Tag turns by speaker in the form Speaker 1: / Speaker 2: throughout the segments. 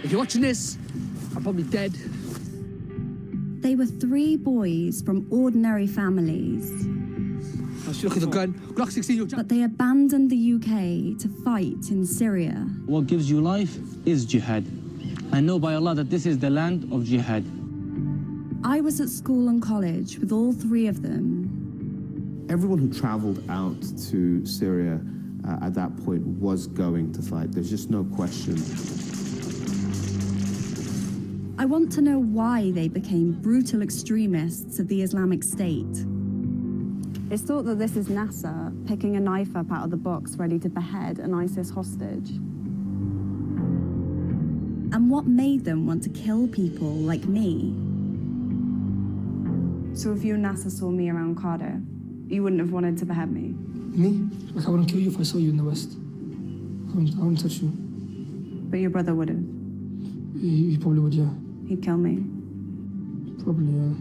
Speaker 1: If you're watching this, I'm probably dead.
Speaker 2: They were 3 boys from ordinary families.
Speaker 1: Look at the gun. Glock 16.
Speaker 2: But they abandoned the UK to fight in Syria.
Speaker 3: What gives you life is jihad. I know by Allah that this is the land of jihad.
Speaker 2: I was at school and college with all 3 of them.
Speaker 4: Everyone who travelled out to Syria at that point was going to fight. There's just no question.
Speaker 2: I want to know why they became brutal extremists of the Islamic State.
Speaker 5: It's thought that this is Nasser picking a knife up out of the box ready to behead an ISIS hostage.
Speaker 2: And what made them want to kill people like me?
Speaker 5: So if you and Nasser saw me around Cardiff, you wouldn't have wanted to behead me?
Speaker 6: Me? Like, I wouldn't kill you if I saw you in the West. I wouldn't touch you.
Speaker 5: But your brother would have.
Speaker 6: He probably would, yeah.
Speaker 5: He'd kill me.
Speaker 6: Probably, yeah.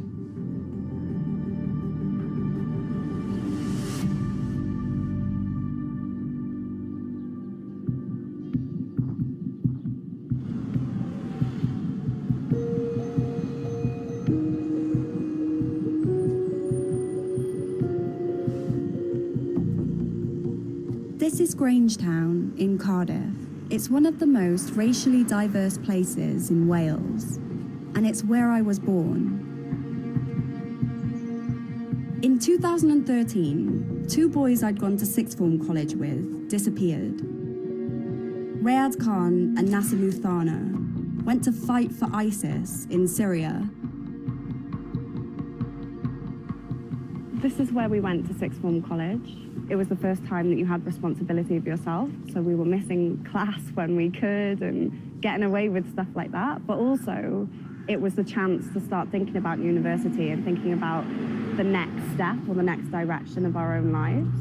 Speaker 2: This is Grangetown in Cardiff. It's one of the most racially diverse places in Wales, and it's where I was born. In 2013, 2 boys I'd gone to sixth form college with disappeared. Rayad Khan and Aseal Muthana went to fight for ISIS in Syria.
Speaker 5: This is where we went to sixth form college. It was the first time that you had responsibility of yourself, so we were missing class when we could and getting away with stuff like that. But also, it was the chance to start thinking about university and thinking about the next step or the next direction of our own lives.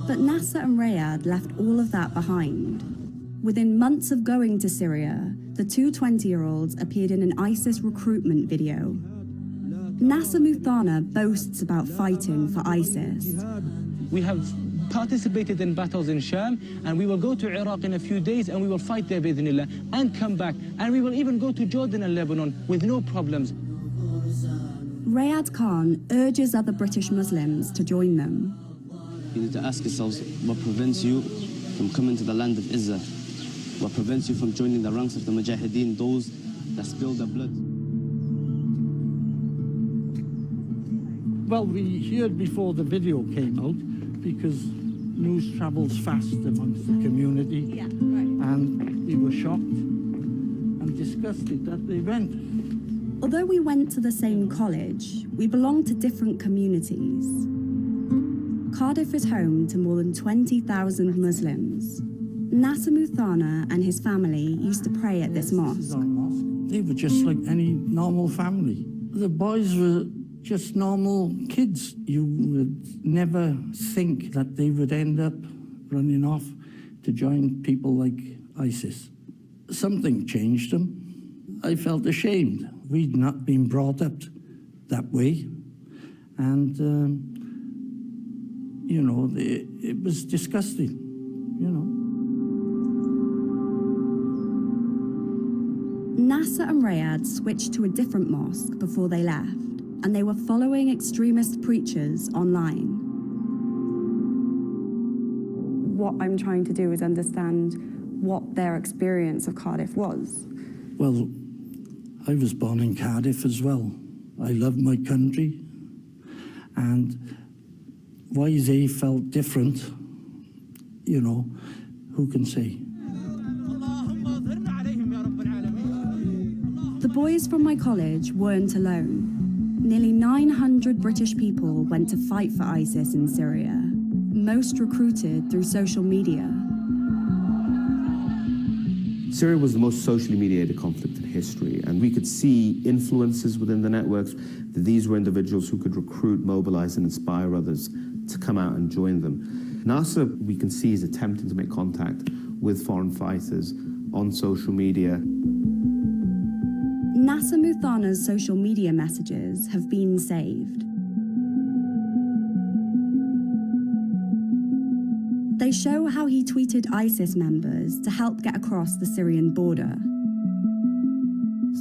Speaker 2: But Nasser and Rayad left all of that behind. Within months of going to Syria, the 2 20-year-olds appeared in an ISIS recruitment video. Aseal Muthana boasts about fighting for ISIS.
Speaker 3: We have participated in battles in Sham, and we will go to Iraq in a few days, and we will fight there, bi'idhnillah, and come back. And we will even go to Jordan and Lebanon with no problems.
Speaker 2: Rayad Khan urges other British Muslims to join them.
Speaker 7: You need to ask yourselves what prevents you from coming to the land of Izzah. What prevents you from joining the ranks of the Mujahideen, those that spill their blood?
Speaker 8: Well, we heard before the video came out, because news travels fast amongst the community, and we were shocked and disgusted that they went.
Speaker 2: Although we went to the same college, we belonged to different communities. Cardiff is home to more than 20,000 Muslims. Aseal Muthana and his family used to pray at this mosque.
Speaker 8: They were just like any normal family. The boys were just normal kids. You would never think that they would end up running off to join people like ISIS. Something changed them. I felt ashamed. We'd not been brought up that way. And, you know, it was disgusting, you know.
Speaker 2: Nasser and Rayad switched to a different mosque before they left, and they were following extremist preachers online.
Speaker 5: What I'm trying to do is understand what their experience of Cardiff was.
Speaker 8: Well, I was born in Cardiff as well. I love my country, and why they felt different, you know, who can say?
Speaker 2: The boys from my college weren't alone. Nearly 900 British people went to fight for ISIS in Syria, most recruited through social media.
Speaker 4: Syria was the most socially mediated conflict in history, and we could see influences within the networks, that these were individuals who could recruit, mobilize, and inspire others to come out and join them. Nasser, we can see, is attempting to make contact with foreign fighters on social media.
Speaker 2: Aseal Muthana's social media messages have been saved. They show how he tweeted ISIS members to help get across the Syrian border.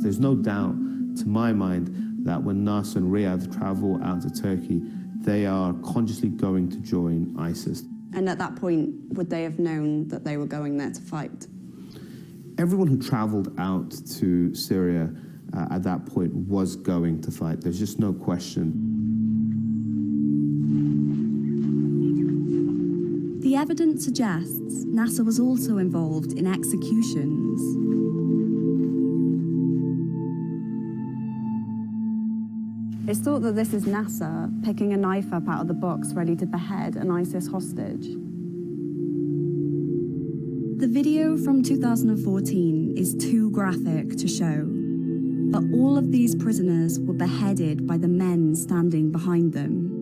Speaker 4: There's no doubt, to my mind, that when Nasser and Riyadh travel out to Turkey, they are consciously going to join ISIS.
Speaker 2: And at that point, would they have known that they were going there to fight?
Speaker 4: Everyone who traveled out to Syria at that point was going to fight. There's just no question.
Speaker 2: The evidence suggests Nasser was also involved in executions. It's thought that this is Nasser picking a knife up out of the box ready to behead an ISIS hostage. The video from 2014 is too graphic to show, but all of these prisoners were beheaded by the men standing behind them.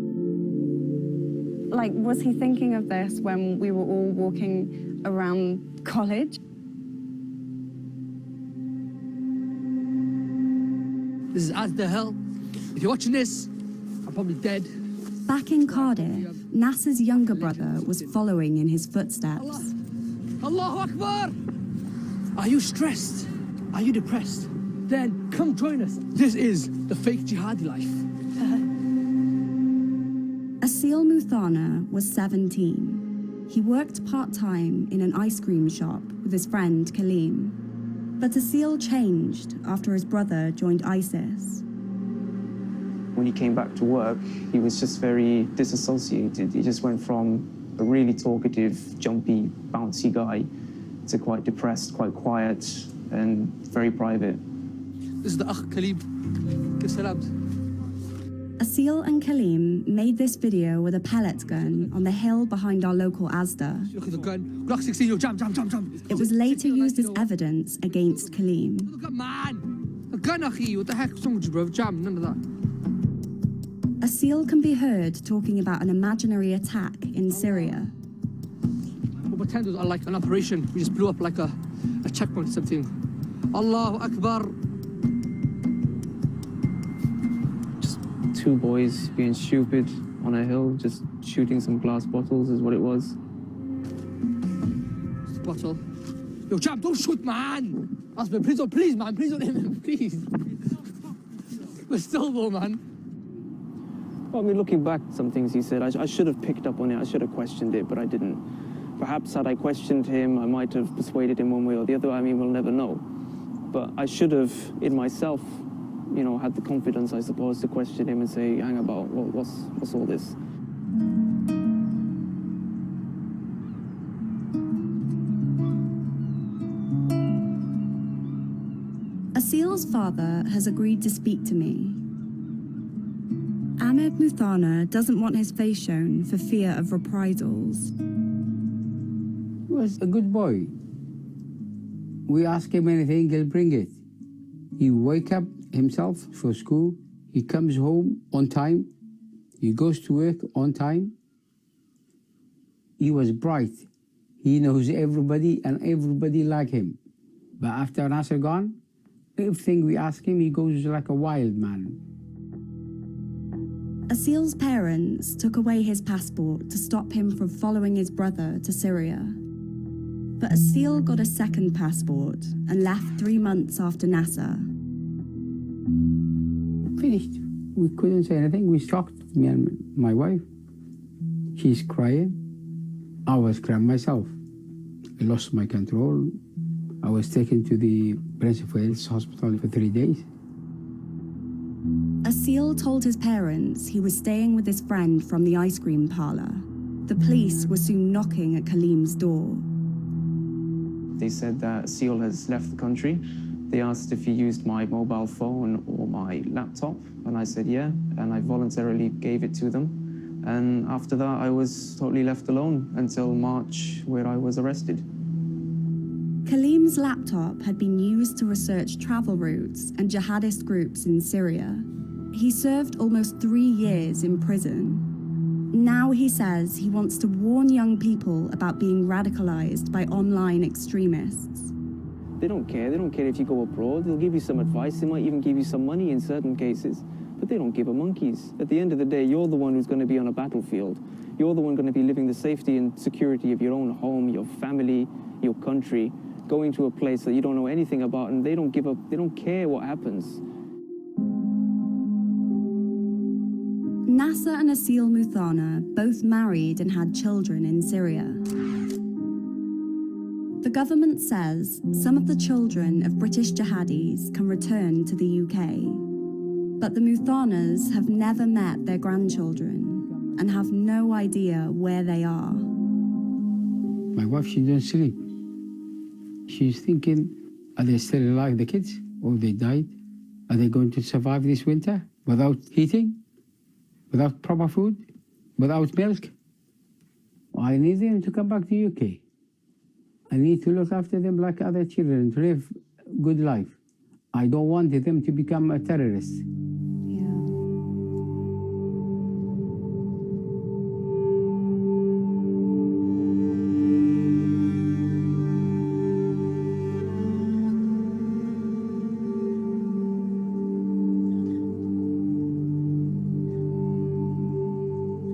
Speaker 5: Like, was he thinking of this when we were all walking around college?
Speaker 1: This is as the hell. If you're watching this, I'm probably dead.
Speaker 2: Back in Cardiff, Nasser's younger brother was following in his footsteps.
Speaker 1: Allahu Akbar! Are you stressed? Are you depressed? Then come join us. This is the fake jihadi life.
Speaker 2: Aseal Muthana was 17. He worked part-time in an ice cream shop with his friend Kaleem. But Aseal changed after his brother joined ISIS.
Speaker 9: When he came back to work, he was just very disassociated. He just went from a really talkative, jumpy, bouncy guy to quite depressed, quite quiet, and very private.
Speaker 1: This is the Akh Kaleem. Give salams.
Speaker 2: Aseal and Kaleem made this video with a pellet gun on the hill behind our local Asda.
Speaker 1: Look at the gun. Glock 16, yo, jump.
Speaker 2: It was later used as evidence against Kaleem.
Speaker 1: Look at man. A gun, akhi. What the heck? What's wrong with you, bro? Jam, none of that.
Speaker 2: Aseal can be heard talking about an imaginary attack in Syria.
Speaker 1: We'll pretend it was like an operation. We just blew up like a checkpoint or something. Allahu Akbar.
Speaker 9: Just two boys being stupid on a hill, just shooting some glass bottles is what it was.
Speaker 1: Bottle. Yo, Jam, don't shoot, man. Husband, please don't hit him, please. But still, though, man.
Speaker 9: Well, I mean, looking back, some things he said, I should have picked up on it, I should have questioned it, but I didn't. Perhaps had I questioned him, I might have persuaded him one way or the other. I mean, we'll never know. But I should have, in myself, you know, had the confidence, I suppose, to question him and say, hang about, well, what's all this?
Speaker 2: Aseal's father has agreed to speak to me. Ahmed Muthana doesn't want his face shown for fear of reprisals.
Speaker 10: He was a good boy. We ask him anything, he'll bring it. He wake up himself for school, he comes home on time, he goes to work on time. He was bright. He knows everybody and everybody like him. But after Nasser gone, everything we ask him, he goes like a wild man.
Speaker 2: Aseal's parents took away his passport to stop him from following his brother to Syria. But Aseal got a second passport and left 3 months after Nasser.
Speaker 10: Finished. We couldn't say anything. We shocked, me and my wife. She's crying. I was crying myself. I lost my control. I was taken to the Prince of Wales hospital for 3 days.
Speaker 2: Aseal told his parents he was staying with his friend from the ice cream parlour. The police were soon knocking at Kaleem's door.
Speaker 9: They said that Aseal has left the country. They asked if he used my mobile phone or my laptop, and I said yeah, and I voluntarily gave it to them. And after that, I was totally left alone until March, where I was arrested.
Speaker 2: Kaleem's laptop had been used to research travel routes and jihadist groups in Syria. He served almost 3 years in prison. Now he says he wants to warn young people about being radicalized by online extremists.
Speaker 9: They don't care. They don't care if you go abroad. They'll give you some advice. They might even give you some money in certain cases. But they don't give a monkeys. At the end of the day, you're the one who's going to be on a battlefield. You're the one going to be living the safety and security of your own home, your family, your country, going to a place that you don't know anything about, and they don't give up, they don't care what happens.
Speaker 2: Nasser and Aseal Muthana both married and had children in Syria. The government says some of the children of British jihadis can return to the UK, but the Muthanas have never met their grandchildren and have no idea where they are.
Speaker 10: My wife, she don't sleep. She's thinking, are they still alive, the kids? Or they died? Are they going to survive this winter without heating? Without proper food? Without milk? I need them to come back to UK. I need to look after them like other children, to live a good life. I don't want them to become a terrorist.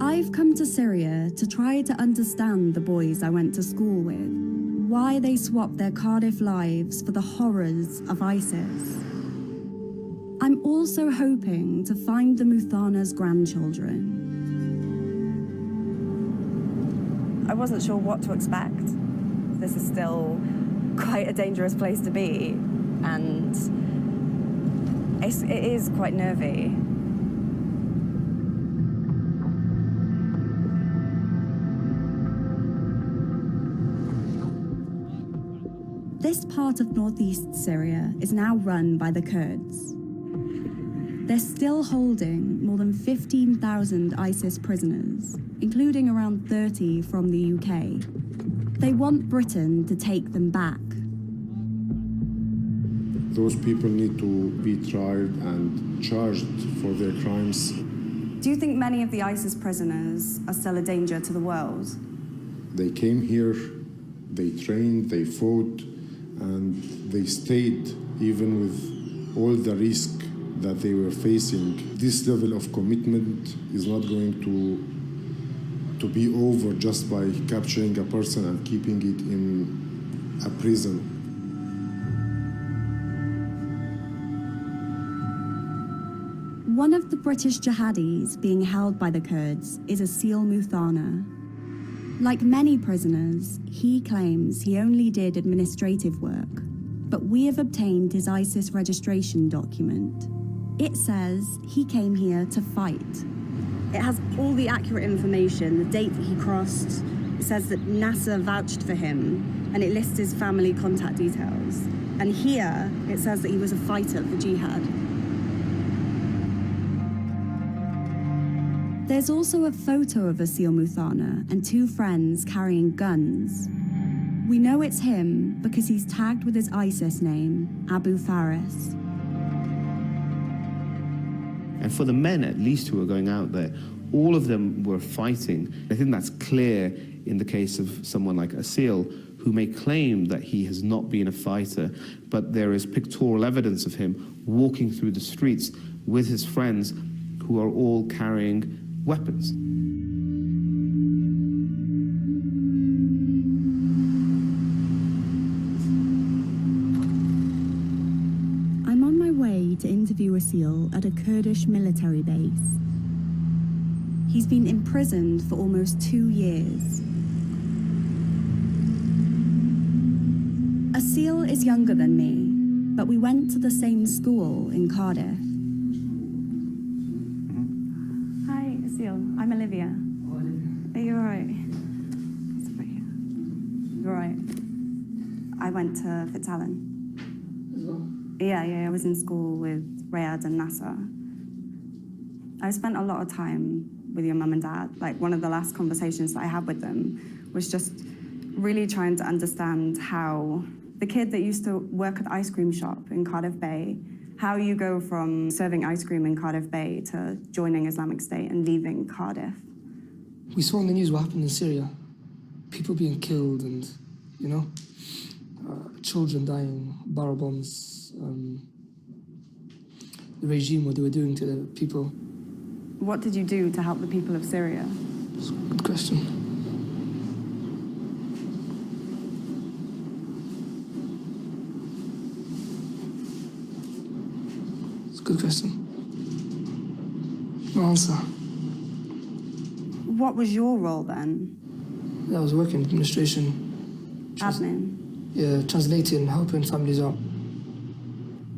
Speaker 2: I've come to Syria to try to understand the boys I went to school with, why they swapped their Cardiff lives for the horrors of ISIS. I'm also hoping to find the Muthana's grandchildren.
Speaker 5: I wasn't sure what to expect. This is still quite a dangerous place to be, and it is quite nervy.
Speaker 2: This part of northeast Syria is now run by the Kurds. They're still holding more than 15,000 ISIS prisoners, including around 30 from the UK. They want Britain to take them back.
Speaker 11: Those people need to be tried and charged for their crimes.
Speaker 5: Do you think many of the ISIS prisoners are still a danger to the world?
Speaker 11: They came here, they trained, they fought, and they stayed even with all the risk that they were facing. This level of commitment is not going to be over just by capturing a person and keeping it in a prison.
Speaker 2: One of the British jihadis being held by the Kurds is Aseal Muthana. Like many prisoners, he claims he only did administrative work, but we have obtained his ISIS registration document. It says he came here to fight. It has all the accurate information, the date that he crossed. It says that Nasser vouched for him, and it lists his family contact details. And here, it says that he was a fighter for jihad. There's also a photo of Aseal Muthana and two friends carrying guns. We know it's him because he's tagged with his ISIS name, Abu Faris.
Speaker 4: And for the men, at least, who were going out there, all of them were fighting. I think that's clear in the case of someone like Aseal, who may claim that he has not been a fighter, but there is pictorial evidence of him walking through the streets with his friends who are all carrying weapons.
Speaker 2: I'm on my way to interview Aseal at a Kurdish military base. He's been imprisoned for almost 2 years. Aseal is younger than me, but we went to the same school in Cardiff. I'm Olivia. Are you all right? You're all right. I went to Fitzallen. Yeah, I was in school with Rayad and Nasser. I spent a lot of time with your mum and dad. Like, one of the last conversations that I had with them was just really trying to understand how the kid that used to work at the ice cream shop in Cardiff Bay, how you go from serving ice cream in Cardiff Bay to joining Islamic State and leaving Cardiff.
Speaker 6: We saw in the news what happened in Syria. People being killed and, children dying, barrel bombs, the regime, what they were doing to the people.
Speaker 5: What did you do to help the people of Syria?
Speaker 6: It's a good question. It's a good question. No answer.
Speaker 2: What was your role then?
Speaker 6: I was working in administration.
Speaker 2: Admin?
Speaker 6: Yeah, translating, helping families out.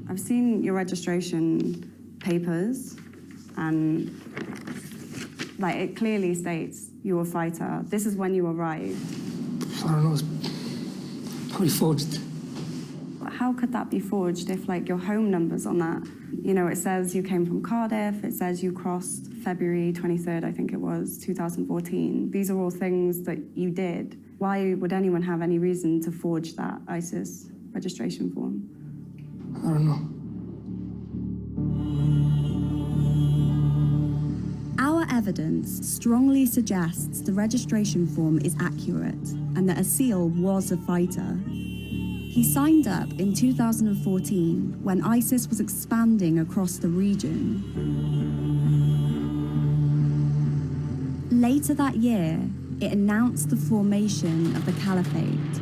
Speaker 2: I've seen your registration papers, and like it clearly states you were a fighter. This is when you arrived.
Speaker 6: I don't know, it's probably forged.
Speaker 2: How could that be forged if like your home number's on that? You know, it says you came from Cardiff, it says you crossed February 23rd, I think it was, 2014. These are all things that you did. Why would anyone have any reason to forge that ISIS registration form?
Speaker 6: I don't know.
Speaker 2: Our evidence strongly suggests the registration form is accurate and that Aseal was a fighter. He signed up in 2014 when ISIS was expanding across the region. Later that year, it announced the formation of the Caliphate.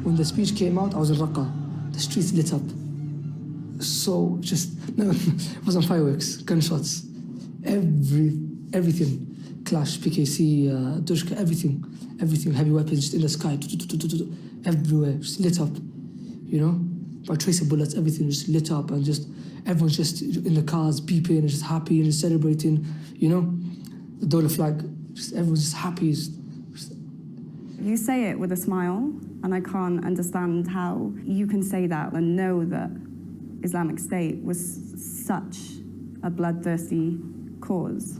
Speaker 6: When the speech came out, I was in Raqqa. The streets lit up. So no, it wasn't fireworks, gunshots. Everything. Clash, PKC, Dushka, everything, heavy weapons just in the sky, everywhere, just lit up, you know? By tracer bullets, everything just lit up, and just everyone's just in the cars beeping and just happy and just celebrating, you know? The Dola flag, everyone's just happy.
Speaker 2: You say it with a smile, and I can't understand how you can say that and know that Islamic State was such a bloodthirsty cause.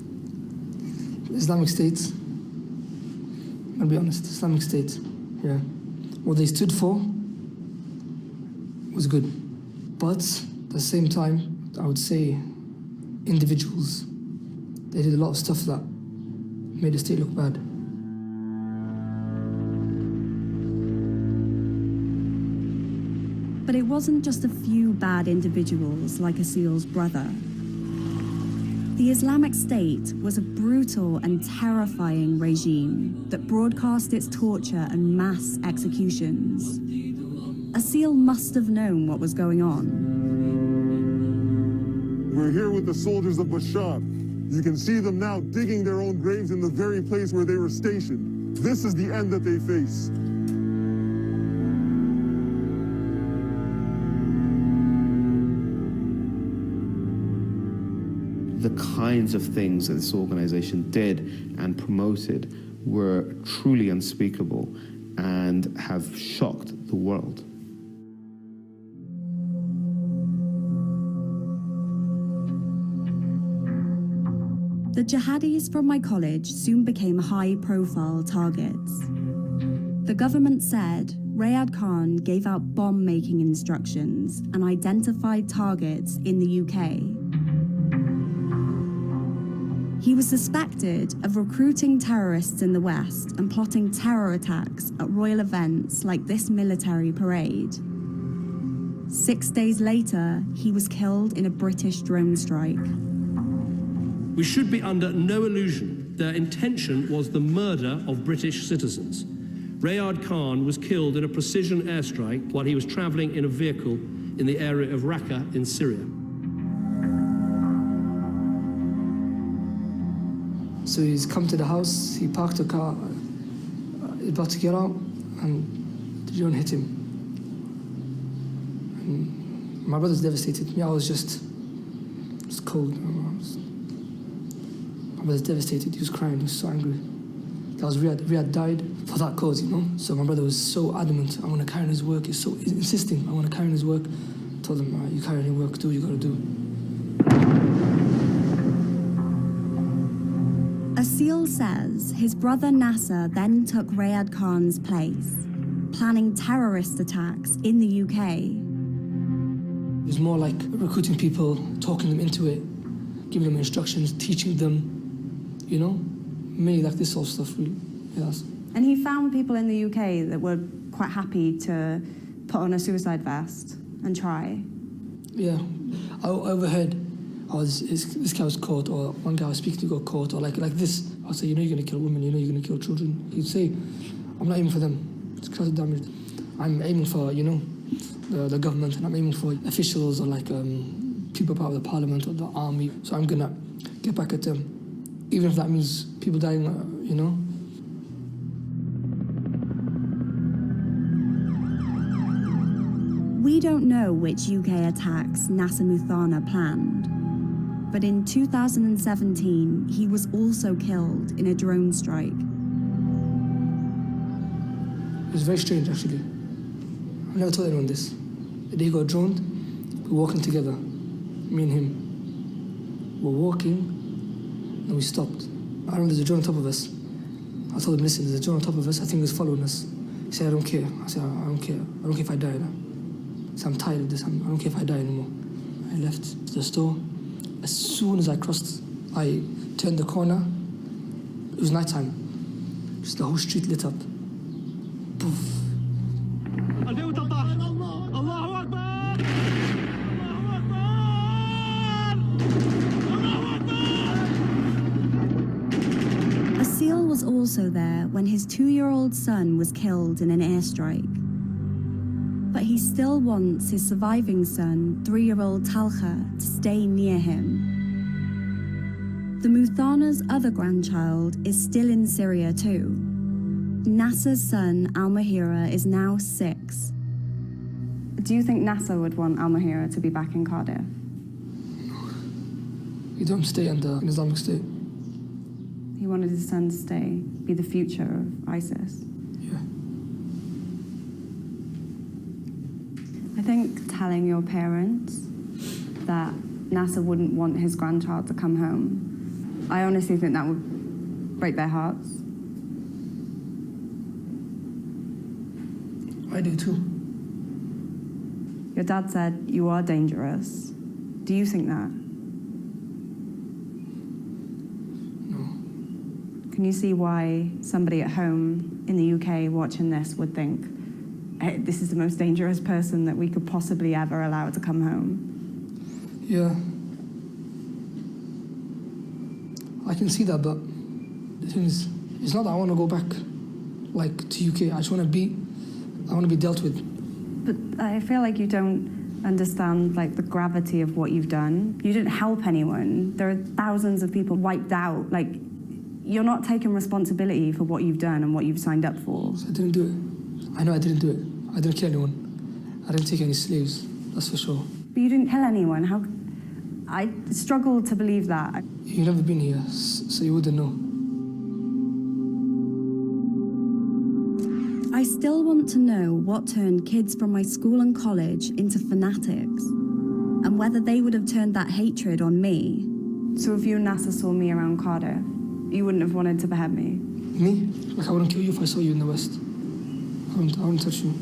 Speaker 6: Islamic State, I'll be honest, Islamic State, yeah. What they stood for was good. But at the same time, I would say individuals, they did a lot of stuff that made the state look bad.
Speaker 2: But it wasn't just a few bad individuals like Aseal's brother. The Islamic State was a brutal and terrifying regime that broadcast its torture and mass executions. Aseal must have known what was going on.
Speaker 12: We're here with the soldiers of Bashar. You can see them now digging their own graves in the very place where they were stationed. This is the end that they face.
Speaker 4: The kinds of things that this organization did and promoted were truly unspeakable and have shocked the world.
Speaker 2: The jihadis from my college soon became high-profile targets. The government said Rayad Khan gave out bomb-making instructions and identified targets in the UK. He was suspected of recruiting terrorists in the West and plotting terror attacks at royal events like this military parade. 6 days later, he was killed in a British drone strike.
Speaker 13: We should be under no illusion their intention was the murder of British citizens. Rayad Khan was killed in a precision airstrike while he was travelling in a vehicle in the area of Raqqa in Syria.
Speaker 6: So he's come to the house, he parked the car, he's about to get out, and the drone hit him. And my brother's devastated. Me, I was just cold. My brother's devastated, he was crying, he was so angry. That was Riyad died for that cause, you know? So my brother was so adamant, I want to carry on his work, he's insisting, I want to carry on his work. I told him, you carry on your work, do what you got to do.
Speaker 2: Aseal says his brother Nasser then took Rayad Khan's place, planning terrorist attacks in the UK.
Speaker 6: It was more like recruiting people, talking them into it, giving them instructions, teaching them, you know? Mainly like this sort of stuff, really. Yes.
Speaker 2: And he found people in the UK that were quite happy to put on a suicide vest and try.
Speaker 6: Yeah, I overheard, oh, this guy was caught, or one guy I was speaking to got caught, or like this. I'll say, you know you're going to kill women, you know you're going to kill children. He'd say, I'm not aiming for them. It's collateral damage. I'm aiming for, you know, the government, and I'm aiming for officials or like people part of the parliament or the army. So I'm going to get back at them, even if that means people dying, you know.
Speaker 2: We don't know which UK attacks Aseal Muthana planned, but in 2017, he was also killed in a drone strike.
Speaker 6: It was very strange, actually. I've never told anyone this. The day he got droned, we were walking together, me and him. We were walking, and we stopped. I remember there's a drone on top of us. I told him, listen, there's a drone on top of us. I think it's following us. He said, I don't care. I said, I don't care. I don't care if I die now. So I'm tired of this. I don't care if I die anymore. I left the store. As soon as I turned the corner, it was nighttime. Just the whole street lit up. Poof.
Speaker 2: Aseal was also there when his 2-year-old son was killed in an airstrike. But he still wants his surviving son, 3-year-old Talha, to stay near him. The Muthana's other grandchild is still in Syria too. Nasser's son, Al-Mahira, is now 6.
Speaker 5: Do you think Nasser would want Al-Mahira to be back in Cardiff?
Speaker 6: You don't stay under an Islamic State.
Speaker 5: He wanted his son to stay, be the future of ISIS.
Speaker 6: Yeah.
Speaker 5: I think telling your parents that Nasser wouldn't want his grandchild to come home, I honestly think that would break their hearts.
Speaker 6: I do too.
Speaker 5: Your dad said you are dangerous. Do you think that?
Speaker 6: No.
Speaker 5: Can you see why somebody at home in the UK watching this would think, hey, this is the most dangerous person that we could possibly ever allow to come home?
Speaker 6: Yeah. I can see that, but the thing is, it's not that I want to go back, like, to UK. I want to be dealt with.
Speaker 5: But I feel like you don't understand, like, the gravity of what you've done. You didn't help anyone. There are thousands of people wiped out. Like, you're not taking responsibility for what you've done and what you've signed up for.
Speaker 6: I didn't do it. I know I didn't do it. I didn't kill anyone. I didn't take any slaves, that's for sure.
Speaker 5: But you didn't kill anyone. How? I struggle to believe that.
Speaker 6: You've never been here, so you wouldn't know.
Speaker 2: I still want to know what turned kids from my school and college into fanatics, and whether they would have turned that hatred on me.
Speaker 5: So if you and Nasser saw me around Cardiff, you wouldn't have wanted to behead me?
Speaker 6: Me? Like, I wouldn't kill you if I saw you in the West. I wouldn't touch you.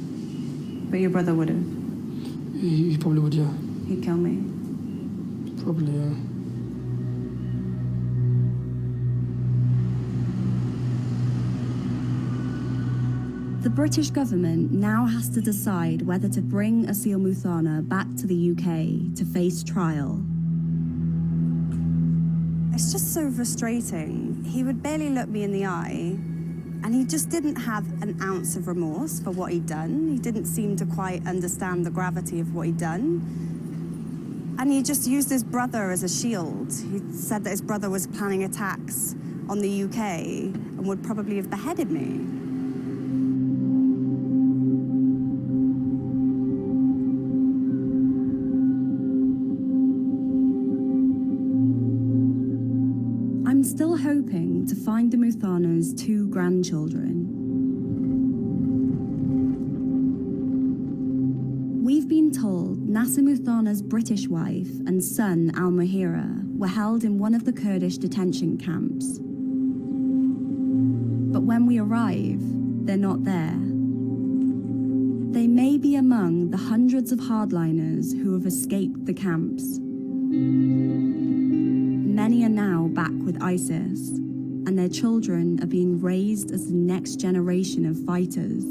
Speaker 5: But your brother would have?
Speaker 6: He probably would, yeah.
Speaker 5: He'd kill me?
Speaker 6: Probably, yeah.
Speaker 2: The British government now has to decide whether to bring Aseal Muthana back to the UK to face trial. It's just so frustrating. He would barely look me in the eye, and he just didn't have an ounce of remorse for what he'd done. He didn't seem to quite understand the gravity of what he'd done. And he just used his brother as a shield. He said that his brother was planning attacks on the UK and would probably have beheaded me. I'm still hoping to find the Muthana's 2 grandchildren. We've been told Aseal Muthana's British wife and son Al-Mahira were held in one of the Kurdish detention camps. But when we arrive, they're not there. They may be among the hundreds of hardliners who have escaped the camps. Many are now back with ISIS, and their children are being raised as the next generation of fighters.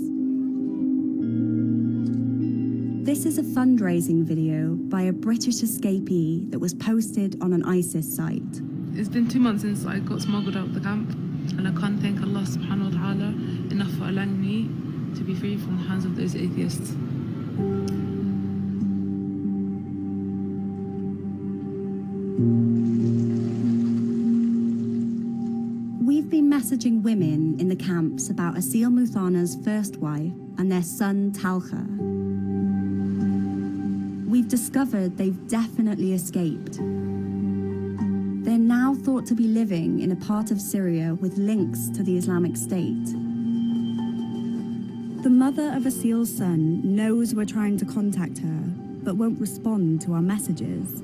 Speaker 2: This is a fundraising video by a British escapee that was posted on an ISIS site.
Speaker 14: It's been 2 months since I got smuggled out of the camp, and I can't thank Allah subhanahu wa ta'ala enough for allowing me to be free from the hands of those atheists.
Speaker 2: We've been messaging women in the camps about Aseal Muthana's first wife and their son Talha. We've discovered they've definitely escaped. They're now thought to be living in a part of Syria with links to the Islamic State. The mother of Aseal's son knows we're trying to contact her, but won't respond to our messages.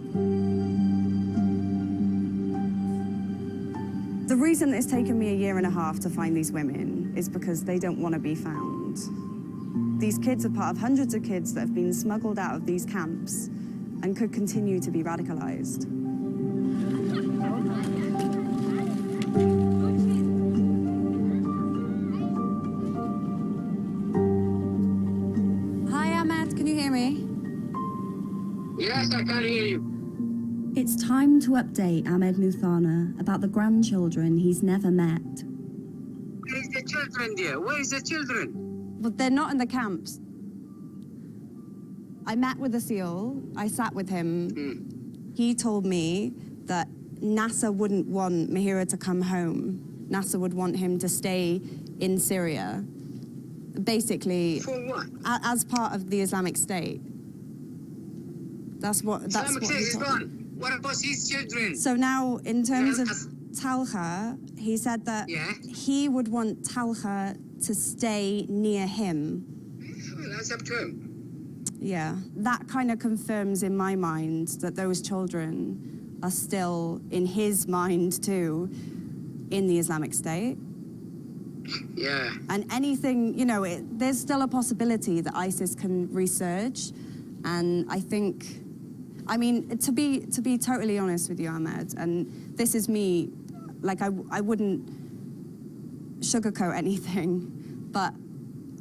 Speaker 2: The reason it's taken me a year and a half to find these women is because they don't want to be found. These kids are part of hundreds of kids that have been smuggled out of these camps and could continue to be radicalized. Hi, Ahmed, can you hear me?
Speaker 15: Yes, I can hear you.
Speaker 2: It's time to update Ahmed Muthana about the grandchildren he's never met.
Speaker 15: Where is the children, dear? Where is the children?
Speaker 2: But they're not in the camps. I met with Aseal. I sat with him. He told me that NASA wouldn't want Mahira to come home. NASA would want him to stay in Syria. Basically,
Speaker 15: for what?
Speaker 2: As part of the Islamic State. That's what
Speaker 15: Islamic State
Speaker 2: he
Speaker 15: is
Speaker 2: told me.
Speaker 15: gone. What about his children?
Speaker 2: So now, in terms of Talha, he said that he would want Talha to stay near him.
Speaker 15: Well, that's up to him.
Speaker 2: Yeah, that kind of confirms in my mind that those children are still, in his mind too, in the Islamic State.
Speaker 15: Yeah.
Speaker 2: And anything, you know, there's still a possibility that ISIS can resurge. And I think, I mean, to be totally honest with you, Ahmed, and this is me, like I wouldn't sugarcoat anything, but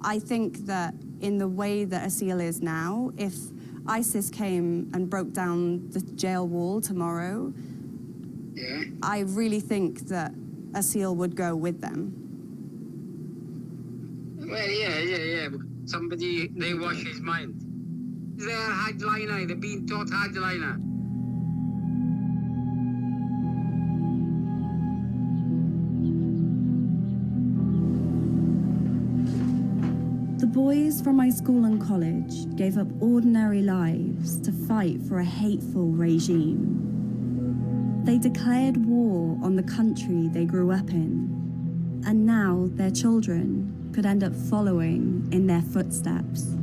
Speaker 2: I think that in the way that Aseal is now, if ISIS came and broke down the jail wall tomorrow, I really think that Aseal would go with them.
Speaker 15: Well, yeah. Somebody, they wash his mind. They're hardliner, they're being taught hardliner.
Speaker 2: The boys from my school and college gave up ordinary lives to fight for a hateful regime. They declared war on the country they grew up in, and now their children could end up following in their footsteps.